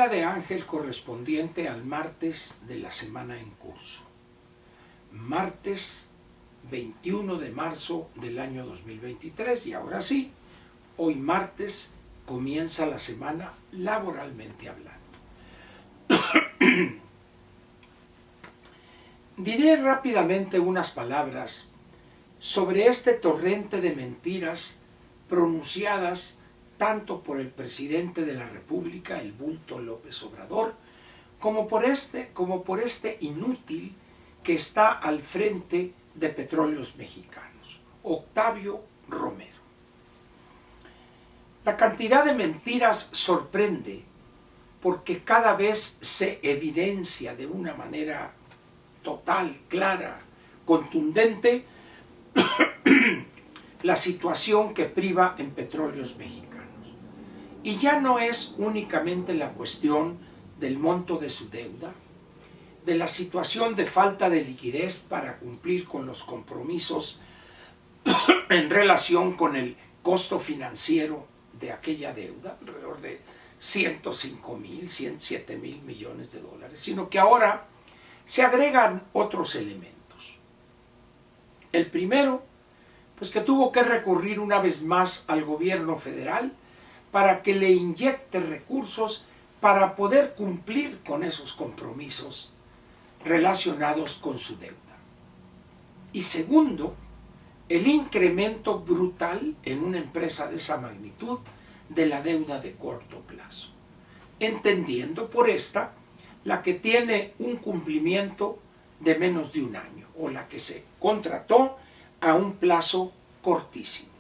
de Ángel correspondiente al martes de la semana en curso. Martes 21 de marzo del año 2023 y ahora sí, hoy martes comienza la semana laboralmente hablando. Diré rápidamente unas palabras sobre este torrente de mentiras pronunciadas tanto por el presidente de la República, el bulto López Obrador, como por este inútil que está al frente de Petróleos Mexicanos, Octavio Romero. La cantidad de mentiras sorprende porque cada vez se evidencia de una manera total, clara, contundente, la situación que priva en Petróleos Mexicanos. Y ya no es únicamente la cuestión del monto de su deuda, de la situación de falta de liquidez para cumplir con los compromisos en relación con el costo financiero de aquella deuda, alrededor de 105,000, 107,000 millones de dólares, sino que ahora se agregan otros elementos. El primero, pues que tuvo que recurrir una vez más al gobierno federal para que le inyecte recursos para poder cumplir con esos compromisos relacionados con su deuda. Y segundo, el incremento brutal en una empresa de esa magnitud de la deuda de corto plazo, entendiendo por esta la que tiene un cumplimiento de menos de un año o la que se contrató a un plazo cortísimo.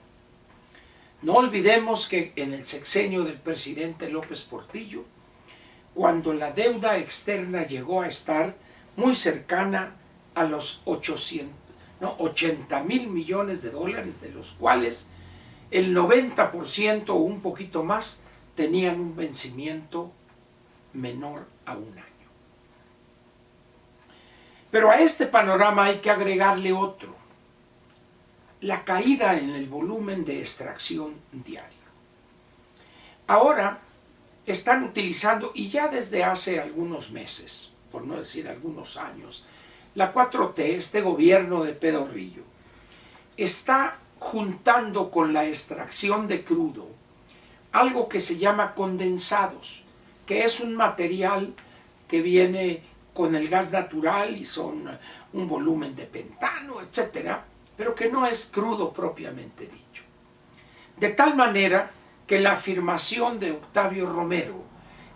No olvidemos que en el sexenio del presidente López Portillo, cuando la deuda externa llegó a estar muy cercana a los 80,000 millones de dólares, de los cuales el 90% o un poquito más tenían un vencimiento menor a un año. Pero a este panorama hay que agregarle otro: la caída en el volumen de extracción diaria. Ahora están utilizando, y ya desde hace algunos meses, por no decir algunos años, la 4T, este gobierno de pedorrillo, está juntando con la extracción de crudo algo que se llama condensados, que es un material que viene con el gas natural y son un volumen de pentano, etcétera, pero que no es crudo propiamente dicho. De tal manera que la afirmación de Octavio Romero,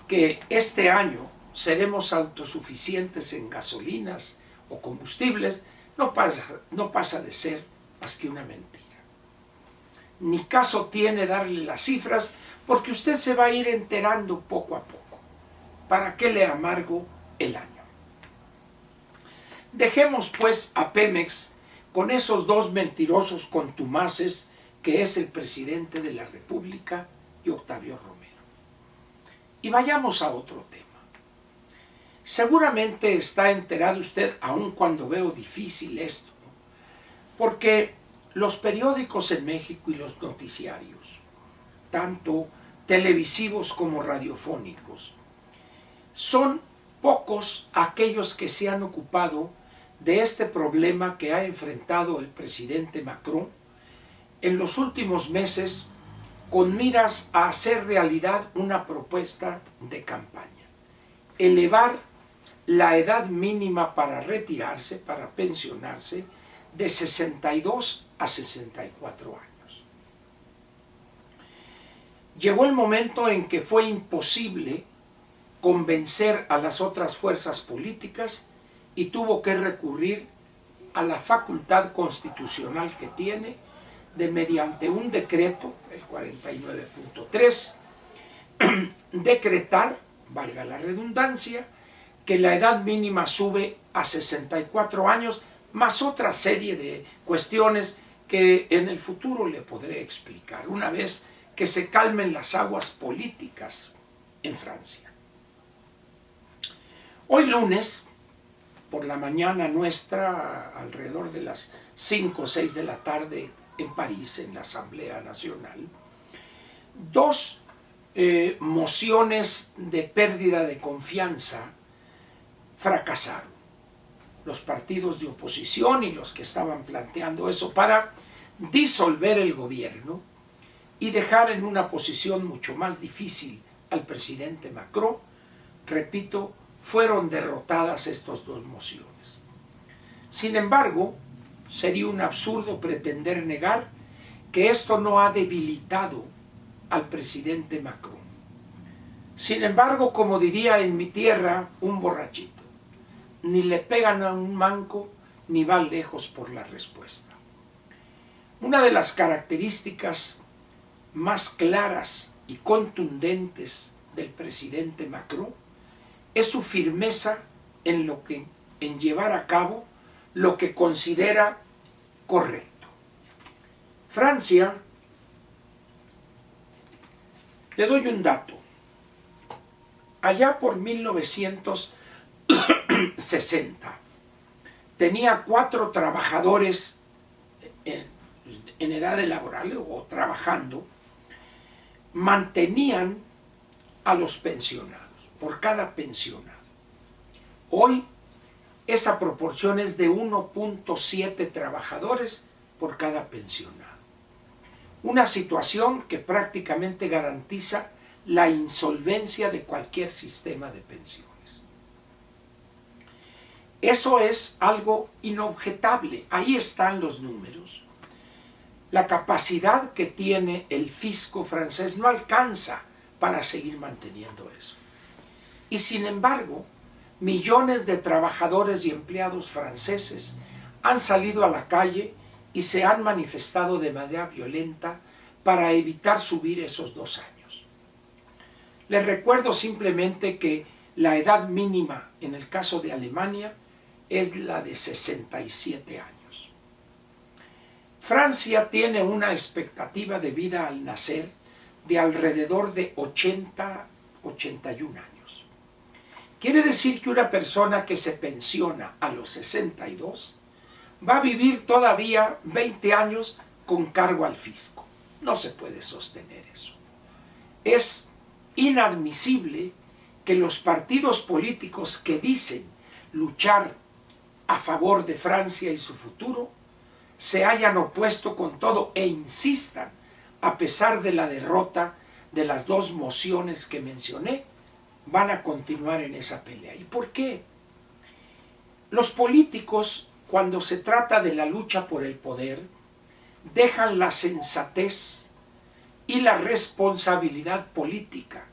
que este año seremos autosuficientes en gasolinas o combustibles, no pasa de ser más que una mentira. Ni caso tiene darle las cifras, porque usted se va a ir enterando poco a poco. ¿Para qué le amargo el año? Dejemos pues a Pemex con esos dos mentirosos contumaces que es el presidente de la República y Octavio Romero. Y vayamos a otro tema. Seguramente está enterado usted, aun cuando veo difícil esto, porque los periódicos en México y los noticiarios, tanto televisivos como radiofónicos, son pocos aquellos que se han ocupado de este problema que ha enfrentado el presidente Macron en los últimos meses con miras a hacer realidad una propuesta de campaña: elevar la edad mínima para retirarse, para pensionarse, de 62 a 64 años. Llegó el momento en que fue imposible convencer a las otras fuerzas políticas y tuvo que recurrir a la facultad constitucional que tiene de, mediante un decreto, el 49.3, decretar, valga la redundancia, que la edad mínima sube a 64 años, más otra serie de cuestiones que en el futuro le podré explicar, una vez que se calmen las aguas políticas en Francia. Hoy lunes, por la mañana nuestra, alrededor de las 5 o 6 de la tarde en París, en la Asamblea Nacional, dos mociones de pérdida de confianza fracasaron. Los partidos de oposición y los que estaban planteando eso para disolver el gobierno y dejar en una posición mucho más difícil al presidente Macron, repito, fueron derrotadas estas dos mociones. Sin embargo, sería un absurdo pretender negar que esto no ha debilitado al presidente Macron. Sin embargo, como diría en mi tierra un borrachito, ni le pegan a un manco ni va lejos por la respuesta. Una de las características más claras y contundentes del presidente Macron es su firmeza en llevar a cabo lo que considera correcto. Francia, le doy un dato, allá por 1960 tenía 4 trabajadores en edad laboral o trabajando, mantenían a los pensionados, por cada pensionado. Hoy esa proporción es de 1.7 trabajadores por cada pensionado. Una situación que prácticamente garantiza la insolvencia de cualquier sistema de pensiones. Eso es algo inobjetable. Ahí están los números. La capacidad que tiene el fisco francés no alcanza para seguir manteniendo eso. Y sin embargo, millones de trabajadores y empleados franceses han salido a la calle y se han manifestado de manera violenta para evitar subir esos 2 años. Les recuerdo simplemente que la edad mínima en el caso de Alemania es la de 67 años. Francia tiene una expectativa de vida al nacer de alrededor de 80-81 años. Quiere decir que una persona que se pensiona a los 62 va a vivir todavía 20 años con cargo al fisco. No se puede sostener eso. Es inadmisible que los partidos políticos que dicen luchar a favor de Francia y su futuro se hayan opuesto con todo e insistan, a pesar de la derrota de las 2 mociones que mencioné, van a continuar en esa pelea. ¿Y por qué? Los políticos, cuando se trata de la lucha por el poder, dejan la sensatez y la responsabilidad política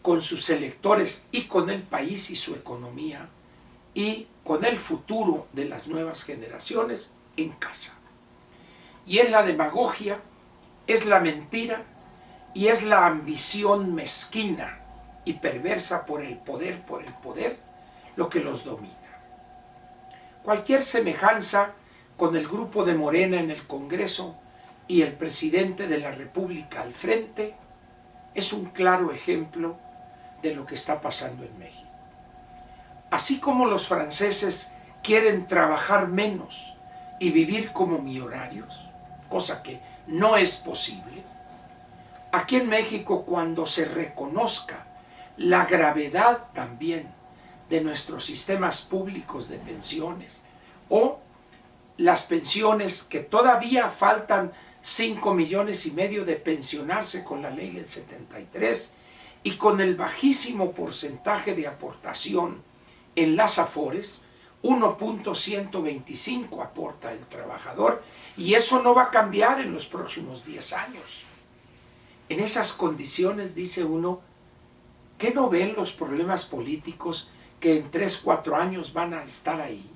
con sus electores y con el país y su economía y con el futuro de las nuevas generaciones en casa. Y es la demagogia, es la mentira y es la ambición mezquina y perversa por el poder lo que los domina. Cualquier semejanza con el grupo de Morena en el Congreso y el presidente de la República al frente es un claro ejemplo de lo que está pasando en México. Así como los franceses quieren trabajar menos y vivir como millonarios, cosa que no es posible, aquí en México, cuando se reconozca la gravedad también de nuestros sistemas públicos de pensiones o las pensiones que todavía faltan 5,5 millones de pensionarse con la ley del 73 y con el bajísimo porcentaje de aportación en las AFORES, 1.125 aporta el trabajador y eso no va a cambiar en los próximos 10 años. En esas condiciones, dice uno, ¿qué no ven los problemas políticos que en 3-4 años van a estar ahí?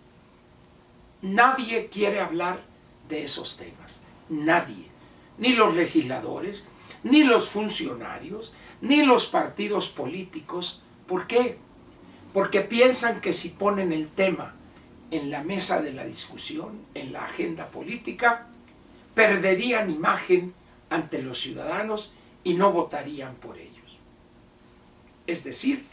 Nadie quiere hablar de esos temas, nadie, ni los legisladores, ni los funcionarios, ni los partidos políticos. ¿Por qué? Porque piensan que si ponen el tema en la mesa de la discusión, en la agenda política, perderían imagen ante los ciudadanos y no votarían por ellos. Es decir,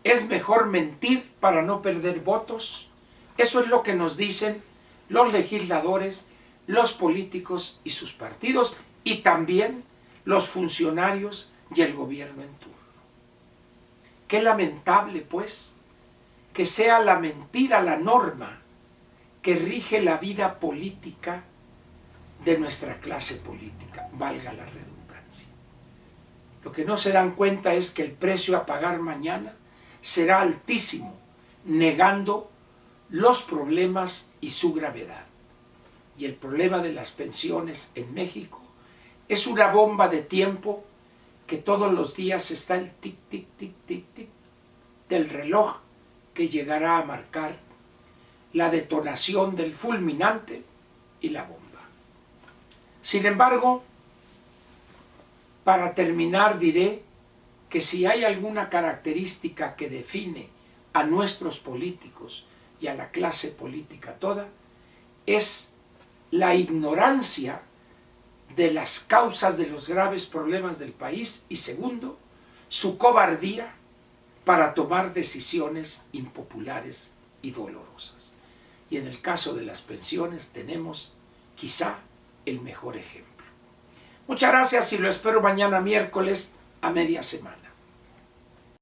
es mejor mentir para no perder votos. Eso es lo que nos dicen los legisladores, los políticos y sus partidos, y también los funcionarios y el gobierno en turno. Qué lamentable, pues, que sea la mentira la norma que rige la vida política de nuestra clase política, valga la redundancia. Lo que no se dan cuenta es que el precio a pagar mañana será altísimo, negando los problemas y su gravedad. Y el problema de las pensiones en México es una bomba de tiempo que todos los días está el tic, tic, tic, tic, tic del reloj que llegará a marcar la detonación del fulminante y la bomba. Sin embargo, para terminar diré que si hay alguna característica que define a nuestros políticos y a la clase política toda, es la ignorancia de las causas de los graves problemas del país y segundo, su cobardía para tomar decisiones impopulares y dolorosas. Y en el caso de las pensiones tenemos quizá el mejor ejemplo. Muchas gracias y lo espero mañana miércoles a media semana.